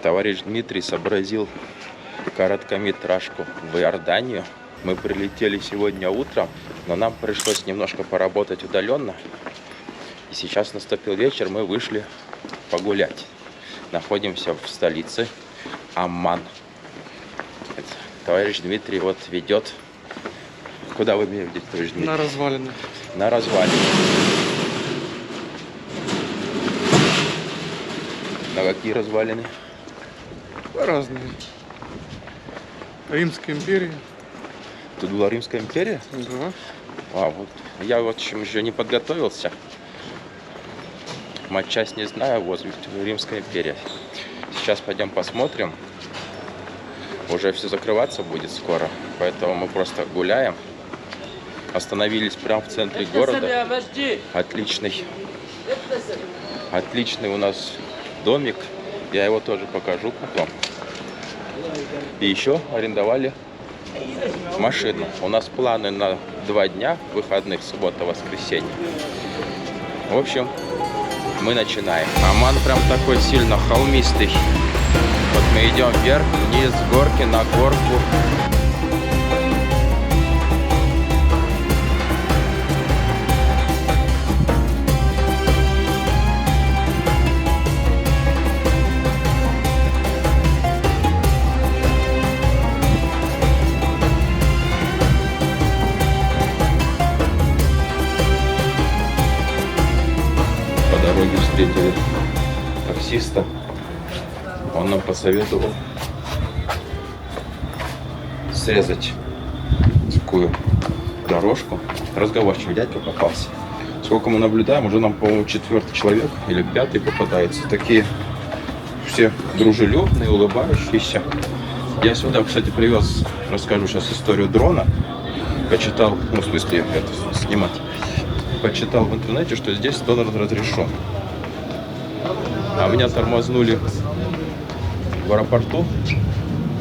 Товарищ Дмитрий сообразил короткометражку в Иорданию. Мы прилетели сегодня утром, но нам пришлось немножко поработать удаленно. И сейчас наступил вечер, мы вышли погулять. Находимся в столице Амман. Товарищ Дмитрий вот ведет. Куда вы меня ведете, товарищ Дмитрий? На развалины. На развалины. На какие развалины? Разные. Римская империя. Тут была Римская империя? Да. Вот. Я вот еще не подготовился. Матчасть не знаю, вот Римская империя. Сейчас пойдем посмотрим. Уже все закрываться будет скоро, поэтому мы просто гуляем. Остановились прямо в центре города. Отличный у нас домик. Я его тоже покажу потом. И еще арендовали машину. У нас планы на 2 дня, выходных, суббота, воскресенье. В общем, мы начинаем. Амман прям такой сильно холмистый. Вот мы идем вверх, вниз, с горки на горку. По дороге встретили таксиста. Он нам посоветовал срезать такую дорожку. Разговорчивый дядька попался. Сколько мы наблюдаем, уже нам, по-моему, 4-й человек или 5-й попадается. Такие все дружелюбные, улыбающиеся. Я сюда, кстати, привез, расскажу сейчас историю дрона. Почитал, ну, в смысле, это снимать. Почитал в интернете, что здесь дрон разрешен. А меня тормознули в аэропорту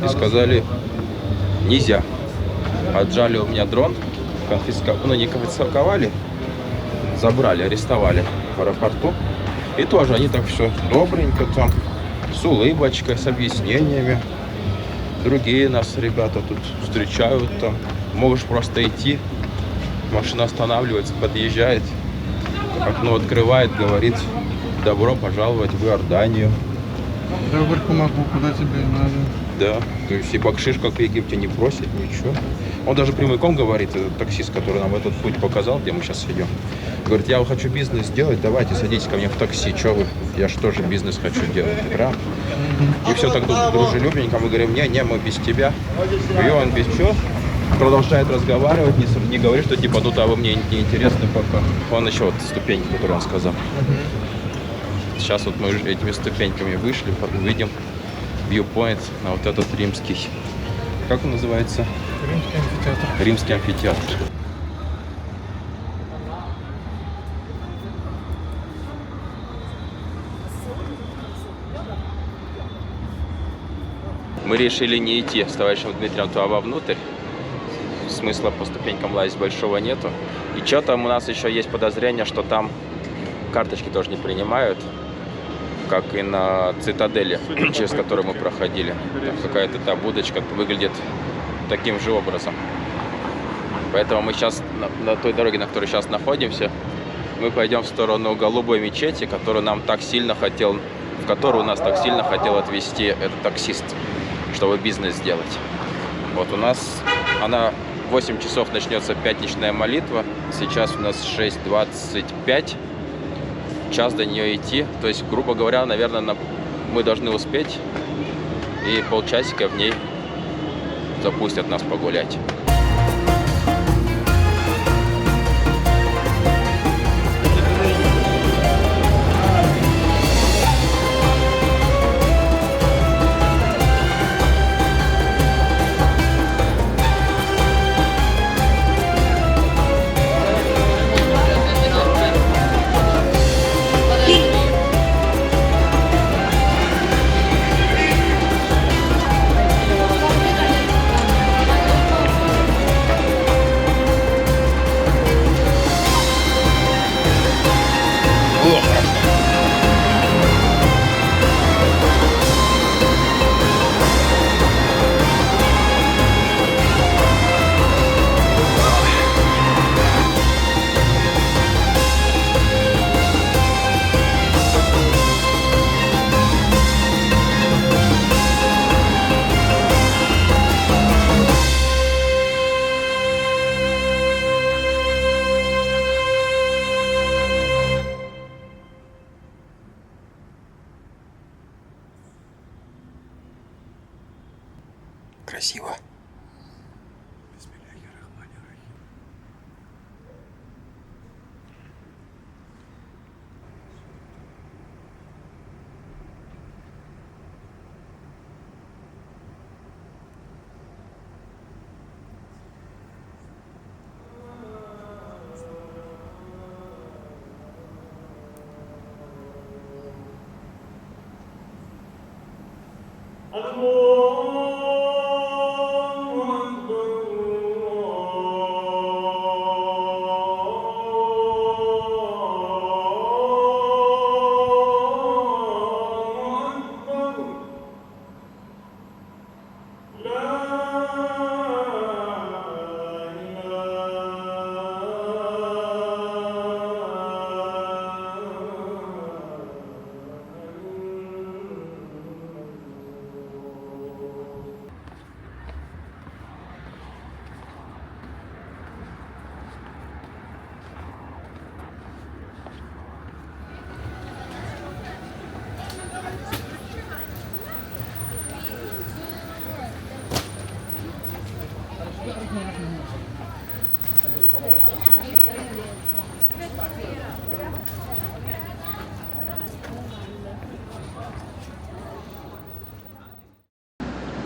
и сказали, нельзя. Отжали у меня дрон, не конфисковали, забрали, арестовали в аэропорту. И тоже они так все добренько там, с улыбочкой, с объяснениями. Другие нас ребята тут встречают там. Можешь просто идти, машина останавливается, подъезжает, окно открывает, говорит, добро пожаловать в Иорданию. Я говорю, помогу, куда тебе надо. Да, то есть и бакшиш, как в Египте, не просит, ничего. Он даже прямиком говорит, этот таксист, который нам этот путь показал, где мы сейчас идем. Говорит, я хочу бизнес делать, давайте садитесь ко мне в такси, что вы, я же тоже бизнес хочу делать, правда? И все так дружелюбненько, мы говорим, не, мы без тебя. И он без чего? Продолжает разговаривать, не говорит, что типа, ну, вы мне не интересны пока. Он еще вот ступеньки, которые он сказал. Сейчас вот мы этими ступеньками вышли, увидим viewpoint на вот этот римский. Как он называется? Римский амфитеатр. Римский амфитеатр. Мы решили не идти с товарищем Дмитрием туда вовнутрь. Смысла по ступенькам лазить большого нету. И что там у нас еще есть подозрение, что там карточки тоже не принимают, как и на цитадели, через которую мы проходили. Какая-то та будочка выглядит таким же образом. Поэтому мы сейчас на той дороге, на которой сейчас находимся, мы пойдем в сторону голубой мечети, в которую нас так сильно хотел отвезти этот таксист, чтобы бизнес сделать. Вот у нас она 8 часов начнется пятничная молитва. Сейчас у нас 6:25. Час до нее идти. То есть, грубо говоря, наверное, мы должны успеть. И полчасика в ней запустят нас погулять. красиво.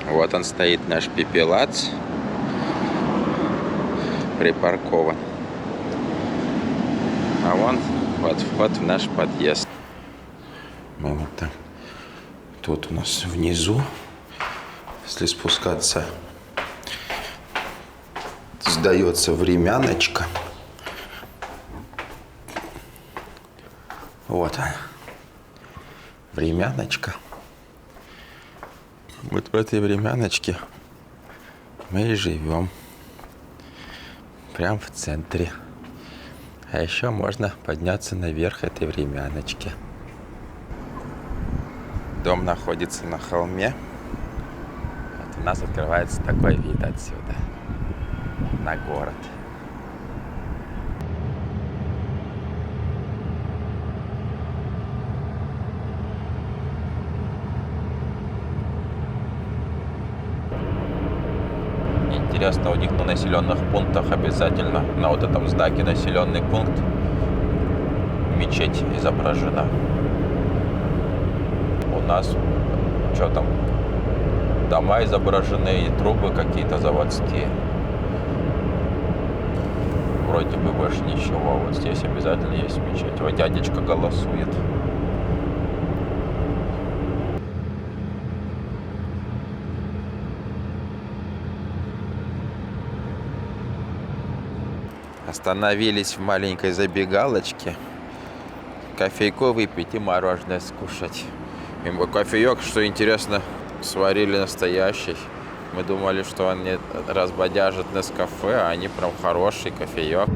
Вот он стоит, наш пепелац, припаркован. А вон вот вход в наш подъезд. Мы вот там. Тут у нас внизу, если спускаться, сдается времяночка. Вот она. Времяночка. Вот в этой времяночке мы и живем. Прям в центре. А еще можно подняться наверх этой времяночки. Дом находится на холме. Вот у нас открывается такой вид отсюда на город. Интересно, у них на населенных пунктах обязательно на вот этом знаке населенный пункт мечеть изображена. У нас что там? Дома изображены и трубы какие-то заводские. Вроде бы больше ничего. Вот здесь обязательно есть мечеть. Вот дядечка голосует. Остановились в маленькой забегалочке. Кофейку выпить и мороженое скушать. И кофеек, что интересно, сварили настоящий. Мы думали, что он не разбодяжит Нескафе, а они прям хороший кофеек.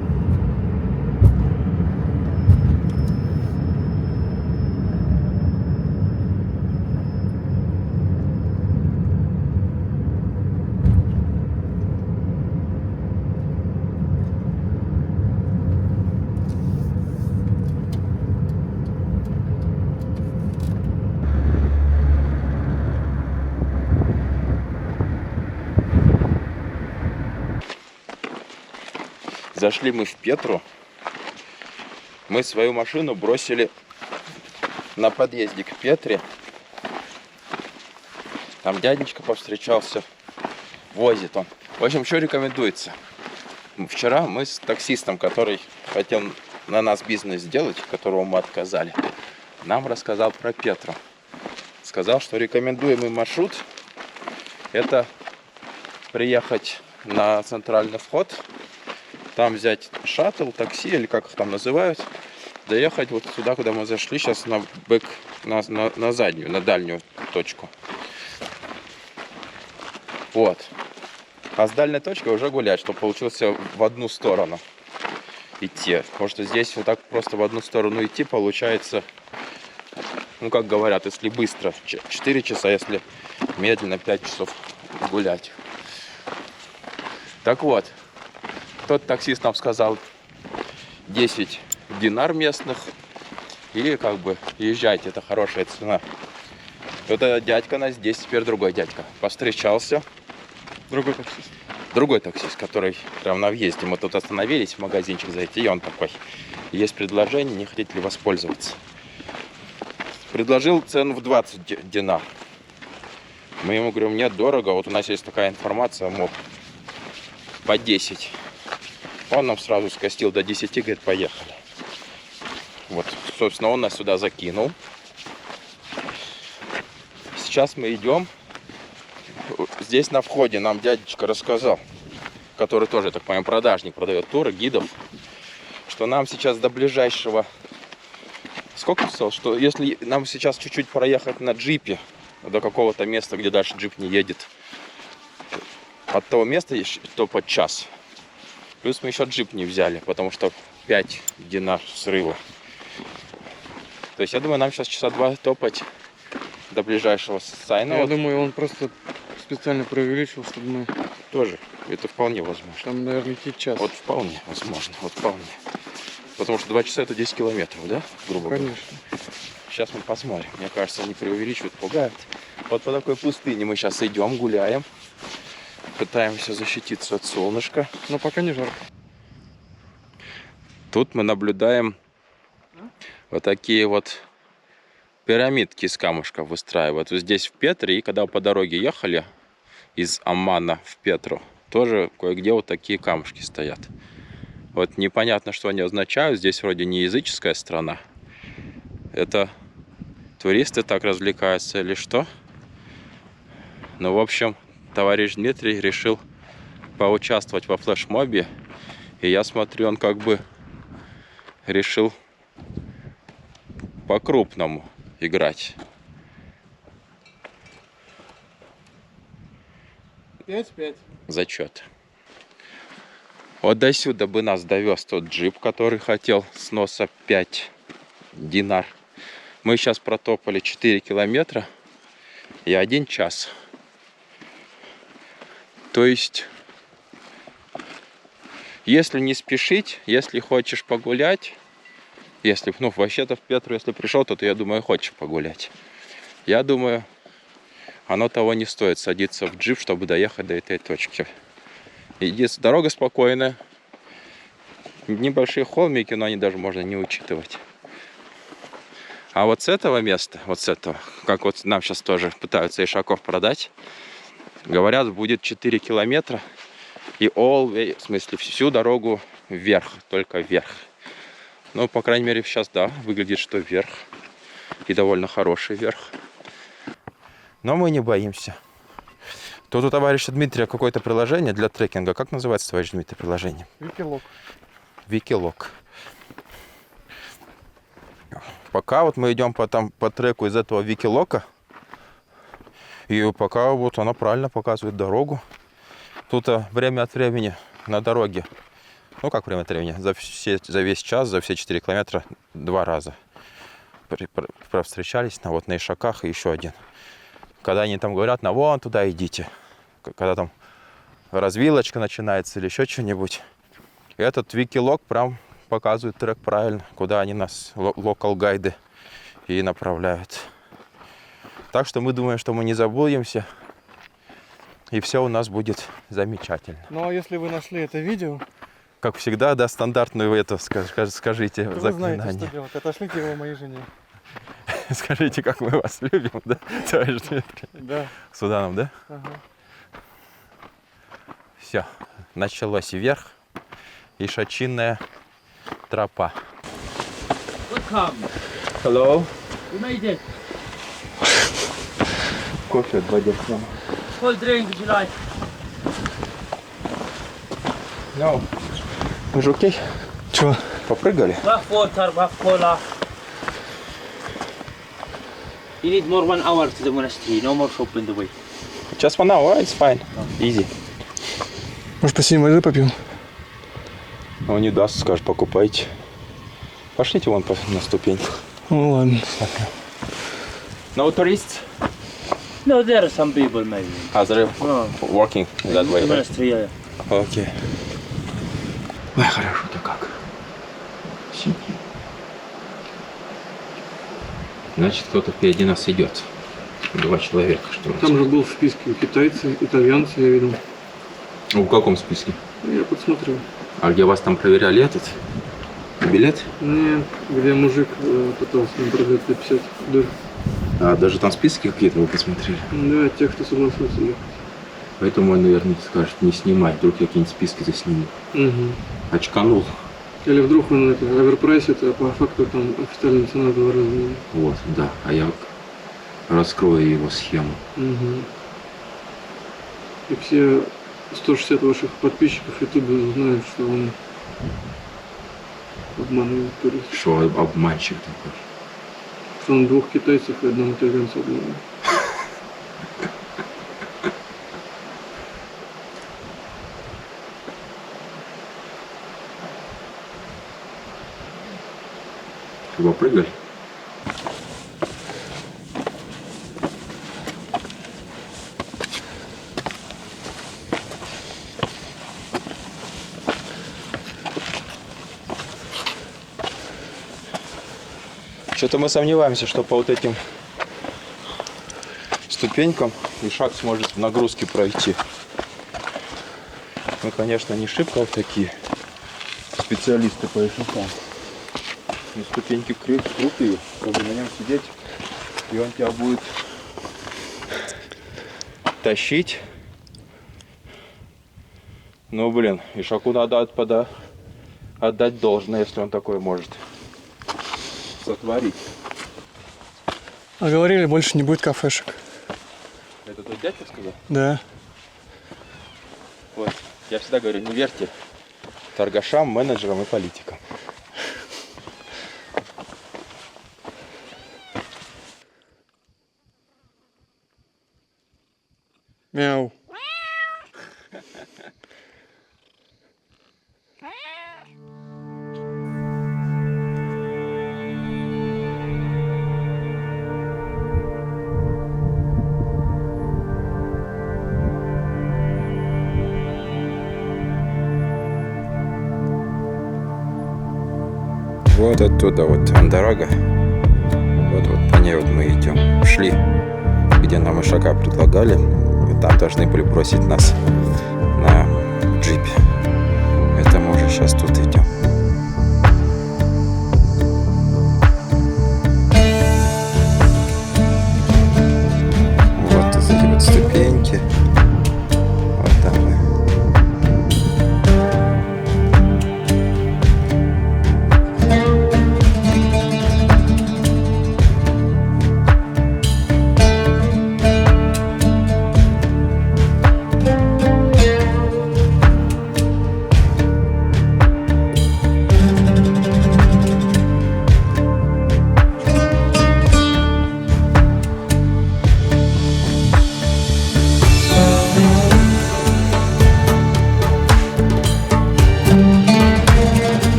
Зашли мы в Петру. Мы свою машину бросили на подъезде к Петре. Там дядечка повстречался. Возит он. В общем, что рекомендуется? Вчера мы с таксистом, который хотел на нас бизнес сделать, которого мы отказали, нам рассказал про Петру. Сказал, что рекомендуемый маршрут — это приехать на центральный вход, там взять шаттл, такси, или как их там называют, доехать вот сюда, куда мы зашли, сейчас на заднюю, на дальнюю точку. Вот. А с дальней точкой уже гулять, чтобы получился в одну сторону идти. Потому что здесь вот так просто в одну сторону идти получается, ну как говорят, если быстро 4 часа, если медленно 5 часов гулять. Так вот. Тот таксист нам сказал 10 динар местных. И как бы езжайте, это хорошая цена. Это дядька нас здесь, теперь другой дядька повстречался. Другой таксист. Другой таксист, который прям на въезде. Мы тут остановились в магазинчик зайти, и он такой: есть предложение, не хотите ли воспользоваться? Предложил цену в 20 динар. Мы ему говорим: нет, дорого, вот у нас есть такая информация, мол, по 10. Он нам сразу скостил до 10, говорит, поехали. Вот, собственно, он нас сюда закинул. Сейчас мы идем. Здесь на входе нам дядечка рассказал, который тоже, так понимаю, продажник, продает туры, гидов, что нам сейчас до ближайшего... Сколько он сказал? Что если нам сейчас чуть-чуть проехать на джипе до какого-то места, где дальше джип не едет, от того места, то под час. Плюс мы еще джип не взяли, потому что 5 динар срыва. То есть я думаю, нам сейчас часа 2 топать до ближайшего сайна. Я Вот думаю, он просто специально преувеличил, чтобы мы... тоже. Это вполне возможно. Там, наверное, идти час. Вот вполне возможно. Вот вполне. Потому что 2 часа это 10 километров, да? Грубо говоря. Конечно. Сейчас мы посмотрим. Мне кажется, они преувеличивают, пугают. Вот по такой пустыне мы сейчас идем, гуляем. Пытаемся защититься от солнышка. Но пока не жарко. Тут мы наблюдаем вот такие вот пирамидки из камушка выстраивают. Вот здесь в Петре, и когда по дороге ехали из Аммана в Петру, тоже кое-где вот такие камушки стоят. Вот непонятно, что они означают. Здесь вроде не языческая страна. Это туристы так развлекаются или что? Ну, в общем, товарищ Дмитрий решил поучаствовать во флешмобе. И я смотрю, он как бы решил по-крупному играть. 5-5. Зачет. Вот до сюда бы нас довез тот джип, который хотел сноса 5 динар. Мы сейчас протопали 4 километра и 1 час. То есть, если не спешить, если хочешь погулять, если, ну, вообще-то в Петру, если пришел, то ты, я думаю, хочешь погулять. Я думаю, оно того не стоит садиться в джип, чтобы доехать до этой точки. Дорога спокойная. Небольшие холмики, но они даже можно не учитывать. А вот с этого места, вот с этого, как вот нам сейчас тоже пытаются Ишаков продать, говорят, будет 4 километра и all way, в смысле всю дорогу вверх, только вверх. Ну, по крайней мере, сейчас, да, выглядит, что вверх. И довольно хороший вверх. Но мы не боимся. Тут у товарища Дмитрия какое-то приложение для трекинга. Как называется, товарищ Дмитрий, приложение? Викилок. Викилок. Пока вот мы идем по треку из этого Викилока. И пока вот она правильно показывает дорогу. Тут время от времени на дороге, ну как время от времени, за весь час, за все 4 километра 2 раза встречались на Ишаках, и еще один. Когда они там говорят, вон туда идите. Когда там развилочка начинается или еще что-нибудь. Этот Викилок прям показывает трек правильно, куда они нас, локал гайды, и направляют. Так что мы думаем, что мы не заблудимся. И все у нас будет замечательно. Ну а если вы нашли это видео, как всегда, да, стандартную это скажите то вы заклинание. знаете, что делать. Отошлите его моей жене. Скажите, как мы вас любим, да, товарищ Дмитрий? Да. Суданом, да? Ага. Все, началось вверх. Ишачинная тропа. Welcome. Hello. We made it. Кофе отводят к нам. Cold drink, would you like? No. Вы же окей? Чего? Попрыгали? Half water, half cola. You need more 1 hour to the monastery. No more shop in the way. Just 1 hour, it's fine. Easy. Может, посидим, воды попьем? Он не даст, скажет, покупайте. Пошлите вон на ступеньках. Ну ладно. No tourists? No, there are some people maybe. Are they No. working that way, The right? monastery, yeah. Окей. Ой, хорошо-то как. Синий. Значит, кто-то впереди нас идет. 2 человека, что ли. Там же был в списке китайцы, итальянцы, я видел. В каком списке? Я подсмотрел. А где вас там проверяли этот билет? Нет, где мужик пытался нам продать 50 дыр. А даже там списки какие-то вы посмотрели? Да, тех, кто согласился ехать. Поэтому он, наверное, скажет не снимать, вдруг я какие-нибудь списки засниму. Угу. Очканул. Или вдруг он это оверпрайсит, а по факту там официальная цена в 2 раза ниже. Вот, да. А я раскрою его схему. Угу. И все 160 ваших подписчиков ютубе знают, что он обманывает туристов. Что обманщик такой. Что он 2 китайцев и 1 итальянца обманывает. Его прыгали? Что-то мы сомневаемся, что по вот этим ступенькам Ишак сможет в нагрузке пройти. Мы, конечно, не шибко такие специалисты по Ишакам. Но ступеньки крутые, чтобы на нем сидеть, и он тебя будет тащить. Ну, блин, Ишаку надо отдать должное, если он такое может сотворить. А говорили, больше не будет кафешек. Это тот дядька сказал? Да. Вот. Я всегда говорю, не верьте торгашам, менеджерам и политикам. Мяу. Вот оттуда вот дорога. Вот по ней вот мы идем. Шли, где нам Ишака предлагали. И там должны были бросить нас на джипе. Это мы уже сейчас тут идем. Вот эти вот ступеньки. Вот там мы.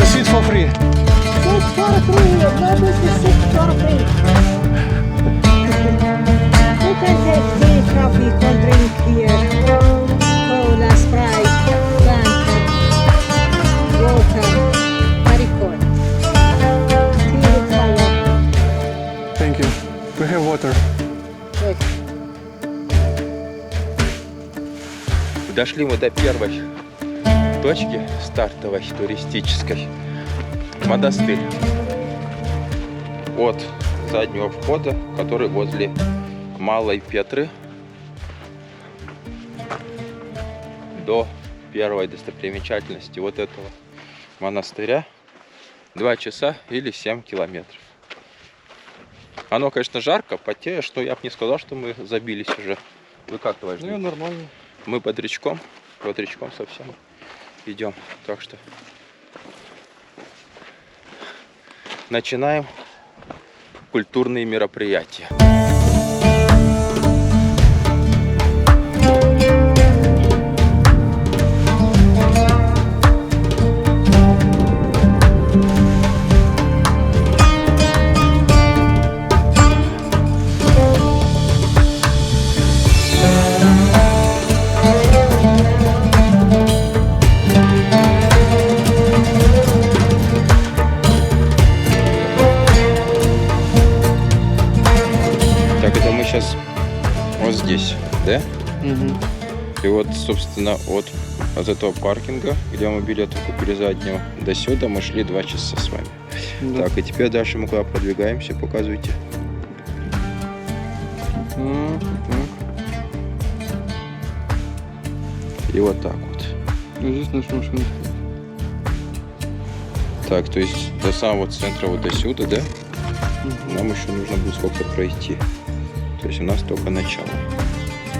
Sit for free. Sit for free, what is the sit for free? You can take free coffee for drink here. Cola, Sprite, Fanta, water, Maricot. Tea with flour. Thank you. We have water. Good. Дошли мы до первой точки стартовой туристической. Монастырь. От заднего входа, который возле Малой Петры, до первой достопримечательности вот этого монастыря 2 часа или 7 километров. Оно, конечно, жарко, потеешь, но я бы не сказал, что мы забились уже. Вы как, товарищ? Ну, нормально. Мы бодрячком. бодрячком совсем идем. Так что начинаем культурные мероприятия. Сейчас вот здесь, да? И вот, собственно, от этого паркинга, где мы билеты купили заднего, до сюда мы шли 2 часа с вами. Да. Так, и теперь дальше мы куда продвигаемся, показывайте. И вот так вот. Здесь наша машина. Так, то есть до самого центра вот до сюда, да? Нам еще нужно будет сколько пройти. То есть у нас только начало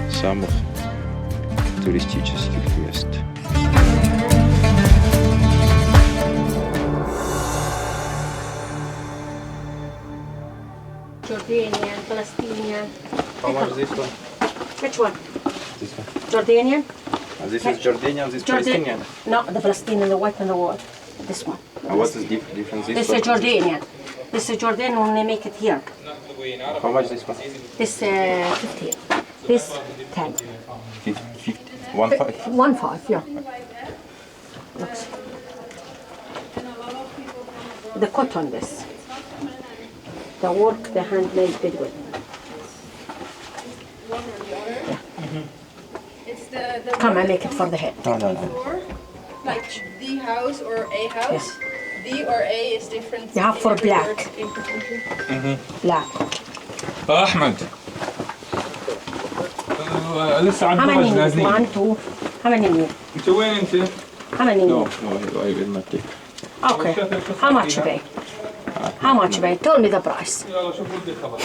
самых туристических мест. Jordanian, Palestinian. How much this one? Which one? This one. Jordanian? This is Jordanian, this Palestinian. No, the Palestinian, the white and the white. This one. And what is difference? This is Jordanian. This is Jordanian when they make it here. How much this one? This 15. This 10. 1.5. 1.5, yeah. Looks. The cotton this. The work, the handmade, very good. It's the Come, I make it for the head. No. floor, like the house or a house. Yes. The or a is different. You have for in every black. word in country. Black. احمد لسه عم How many تخرج need? نازلين 1, 2. How many need? انت وين انت؟ How many No, need? no, I will not take. Okay. How much you pay? How much you pay? Tell me the price. يلا شوف بدي خبر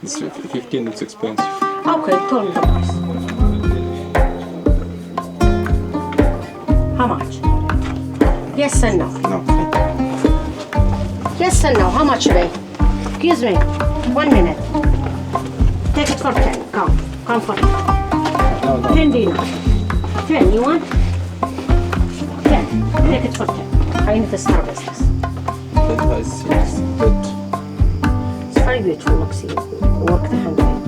It's 15, it's expensive. Okay, tell me the price. How much? Yes and no. No. Yes and no. How much you pay? Excuse me. 1 minute. Take it for 10. Come. Come for 10. 10 dinar. 10. You want? 10. Take it for 10. I need to start business. It's very beautiful. Look, see. Work the handmade.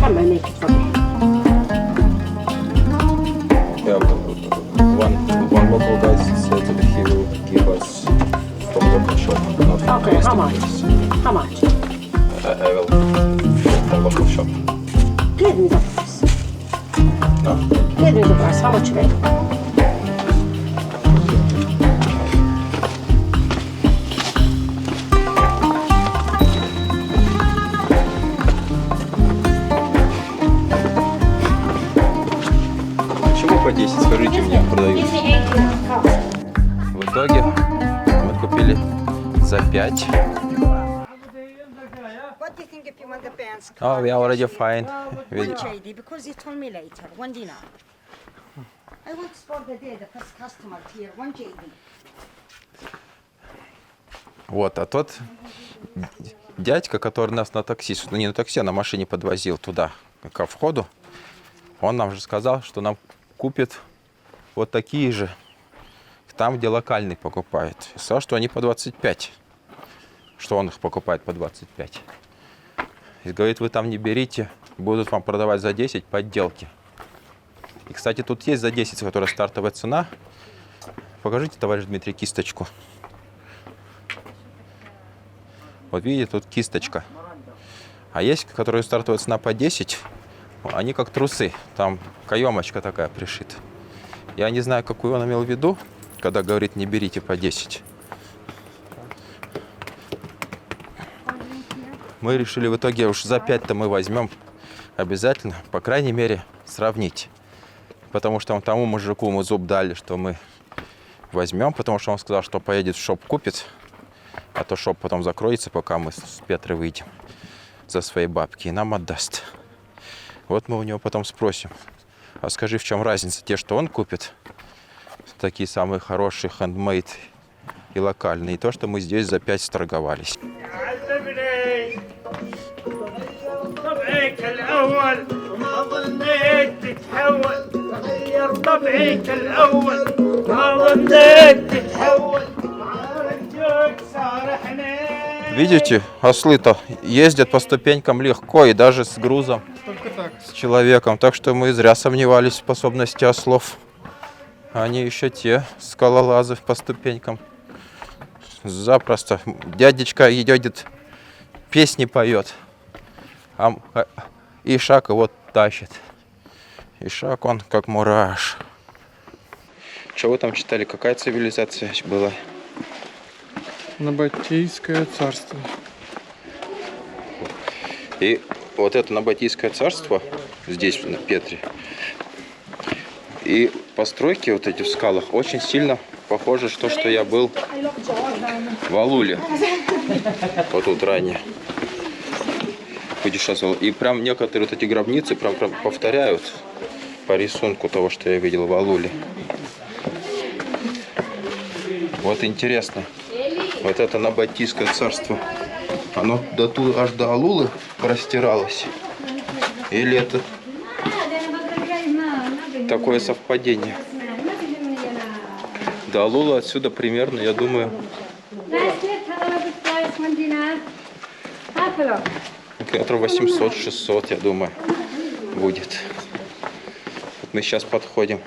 Come and make it for me. Yeah, one local guy said that he will give us from local shop, not from Okay, how touristic much? place. How much? I will from local shop. Give me the price. No. Give me the price. How much you pay? Почему по 10? Скажите мне, продают. Give me 8 dinar. Come. В итоге мы купили за 5. What do you think if you want the pants? Oh, we are already fine. One JD, because you told me later, 1 dinar. I want for the day, the first customer here, 1 JD. Вот, а тот дядька, который нас на такси, ну не на такси, а на машине подвозил туда, ко входу, он нам же сказал, что нам купит вот такие же, там, где локальный покупает. И сказал, что они по 25, что он их покупает по 25. И говорит, вы там не берите, будут вам продавать за 10 подделки. И, кстати, тут есть за 10, которая стартовая цена. Покажите, товарищ Дмитрий, кисточку. Вот видите, тут кисточка. А есть, которые стартовая цена по 10, они как трусы. Там каемочка такая пришита. Я не знаю, какую он имел в виду, когда говорит, не берите по 10. Мы решили в итоге уж за 5-то мы возьмем обязательно, по крайней мере, сравнить. Потому что тому мужику мы зуб дали, что мы возьмем, потому что он сказал, что поедет в шоп купит, а то шоп потом закроется, пока мы с Петрой выйдем за свои бабки, и нам отдаст. Вот мы у него потом спросим, а скажи, в чем разница? Те, что он купит, такие самые хорошие, handmade и локальные, и то, что мы здесь за 5 сторговались. Видите, ослы-то ездят по ступенькам легко и даже с грузом, с человеком. Так что мы зря сомневались в способности ослов. Они еще те скалолазы по ступенькам. Запросто. Дядечка едет, песни поет. А Ишак его тащит. Ишак он как мураш. Что вы там читали? Какая цивилизация была? Набатейское царство. И вот это Набатейское царство здесь, на Петре, и постройки вот эти в скалах очень сильно похожи, что я был в Алуле вот тут ранее путешествовал. И прям некоторые вот эти гробницы прям повторяют по рисунку того, что я видел в Алуле. Вот интересно. Вот это Набатейское царство, оно аж до Алулы простиралось? Или это такое совпадение? До Алулы отсюда примерно, я думаю, километров 800-600, я думаю, будет. Вот мы сейчас подходим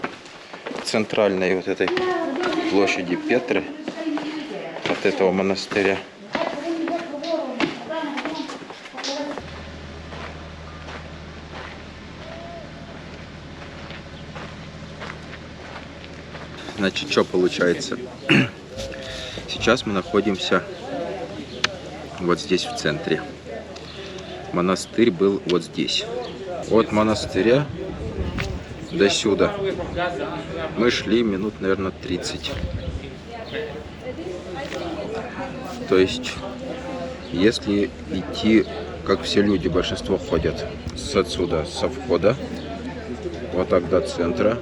к центральной вот этой площади Петры, от этого монастыря. Значит, что получается? Сейчас мы находимся вот здесь в центре. Монастырь был вот здесь. От монастыря до сюда мы шли минут, наверное, 30. То есть, если идти, как все люди, большинство ходят отсюда, со входа, вот так до центра,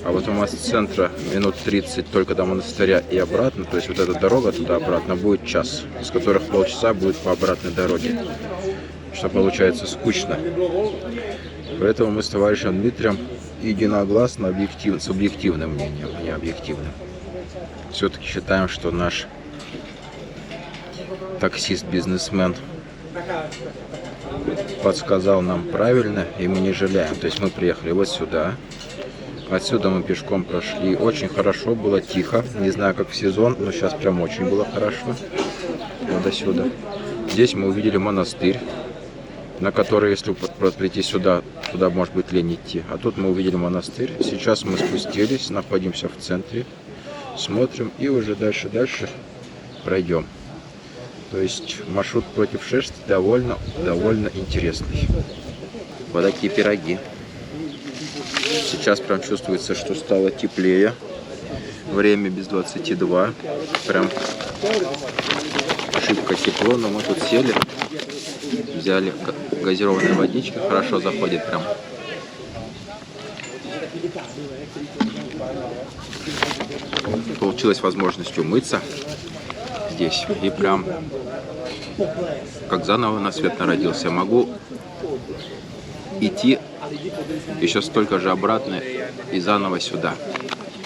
а вот у нас с центра минут 30 только до монастыря и обратно, то есть вот эта дорога туда-обратно будет час, из которых полчаса будет по обратной дороге, что получается скучно. Поэтому мы с товарищем Дмитрием единогласно, с объективным мнением, не объективным, все-таки считаем, что наш таксист-бизнесмен подсказал нам правильно, и мы не жалеем. То есть мы приехали вот сюда. Отсюда мы пешком прошли. Очень хорошо было, тихо. Не знаю, как в сезон, но сейчас прям очень было хорошо. Вот до сюда. Здесь мы увидели монастырь, на который, если прийти сюда, туда может быть лень идти. А тут мы увидели монастырь. Сейчас мы спустились, находимся в центре, смотрим и уже дальше пройдем. То есть маршрут против шерсти довольно интересный. Вот такие пироги. Сейчас прям чувствуется, что стало теплее. Время без 22. Прям шибко тепло, но мы тут сели, взяли газированную водичку, хорошо заходит прям. Получилась возможность умыться здесь и прям как заново на свет народился. Могу идти еще столько же обратно и заново сюда.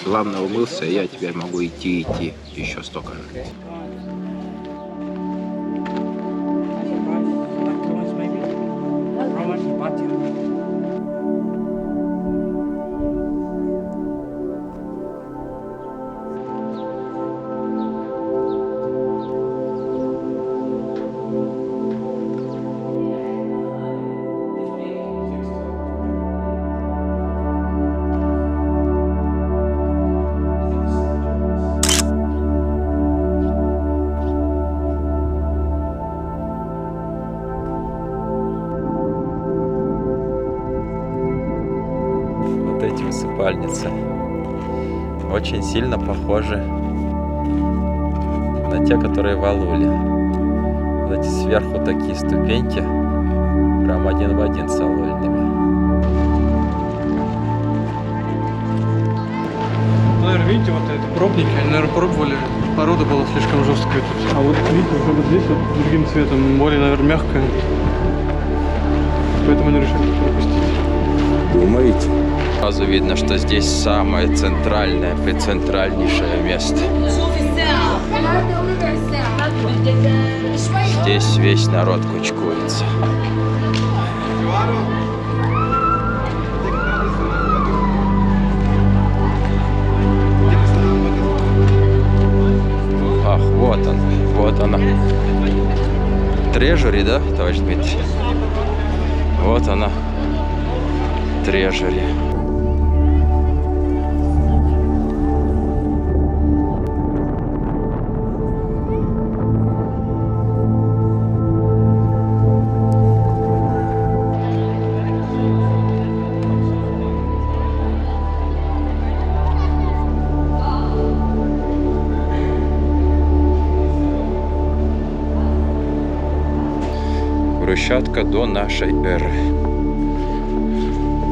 Главное, умылся, и я теперь могу идти еще столько же. Усыпальница. очень сильно похожи на те, которые в Алуле. Вот эти сверху такие ступеньки, прям один в один с алульными. Наверное, видите, вот это пробники, они, наверное, пробовали, порода была слишком жесткая тут. А вот видите, уже вот здесь вот другим цветом, более, наверное, мягкая. Поэтому они решили пропустить. Думаете? Сразу видно, что здесь самое центральное, прицентральнейшее место. Здесь весь народ кучкуется. Ах, вот он, вот она. Трежери, да, товарищ Дмитрий? Вот она, трежери. Брусчатка до нашей эры.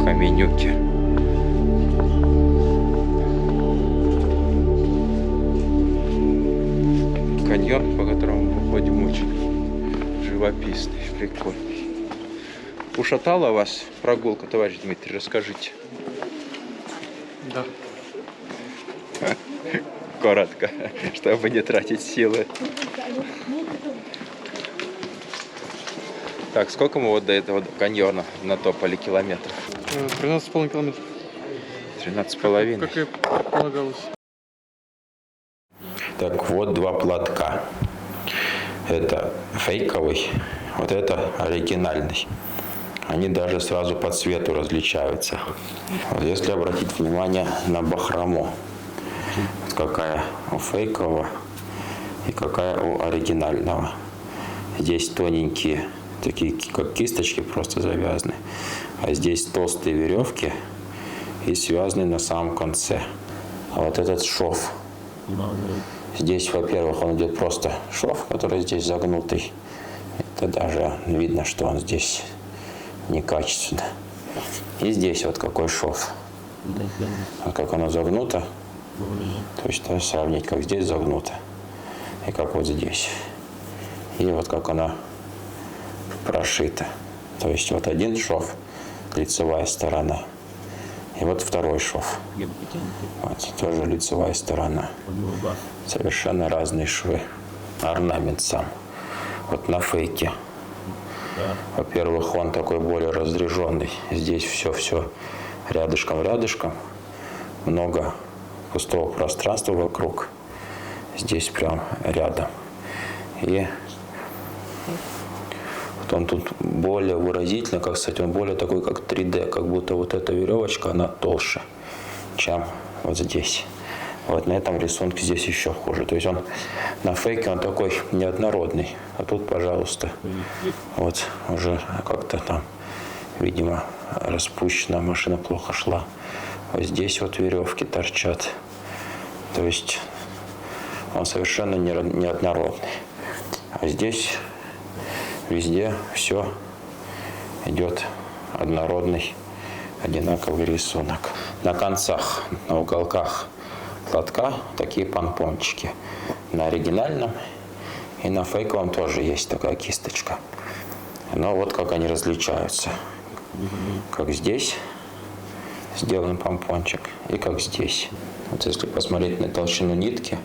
Каменюки. Каньон, по которому мы выходим, очень живописный, прикольный. Ушатала вас прогулка, товарищ Дмитрий? Расскажите. Да. Коротко, чтобы не тратить силы. Так, сколько мы вот до этого каньона натопали километров? 13,5 километров. 13,5. Как и предполагалось. Так, вот два платка. Это фейковый, вот это оригинальный. Они даже сразу по цвету различаются. Вот если обратить внимание на бахрому, вот какая у фейкового и какая у оригинального. Здесь тоненькие, такие как кисточки, просто завязаны. А здесь толстые веревки и связаны на самом конце. А вот этот шов. Здесь, во-первых, он идет просто шов, который здесь загнутый. Это даже видно, что он здесь некачественно. И здесь вот какой шов. Вот как оно загнуто. То есть сравнить, как здесь загнуто и как вот здесь. И вот как оно прошито. То есть вот один шов, лицевая сторона. И вот второй шов. Вот, тоже лицевая сторона. Совершенно разные швы. Орнамент сам. Вот на фейке. Во-первых, он такой более разряженный. Здесь все рядышком. Много пустого пространства вокруг. Здесь прям рядом. И вот он тут более выразительно, как сказать, он более такой, как 3D, как будто вот эта веревочка, она толще, чем вот здесь. Вот на этом рисунке здесь еще хуже. То есть он на фейке он такой неоднородный. А тут, пожалуйста, вот уже как-то там, видимо, распущена, машина плохо шла. Вот здесь вот веревки торчат. То есть он совершенно неоднородный. А здесь везде все идет однородный, одинаковый рисунок. На концах, на уголках платка такие помпончики. На оригинальном и на фейковом тоже есть такая кисточка. Но вот как они различаются. Как здесь сделан помпончик и как здесь. Вот если посмотреть на толщину нитки,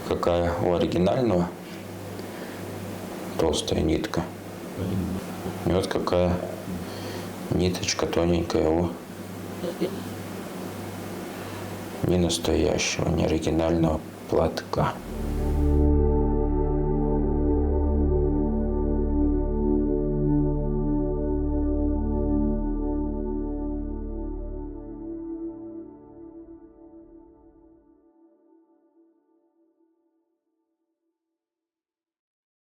какая у оригинального, толстая нитка. И вот какая ниточка тоненькая у не настоящего, не оригинального платка.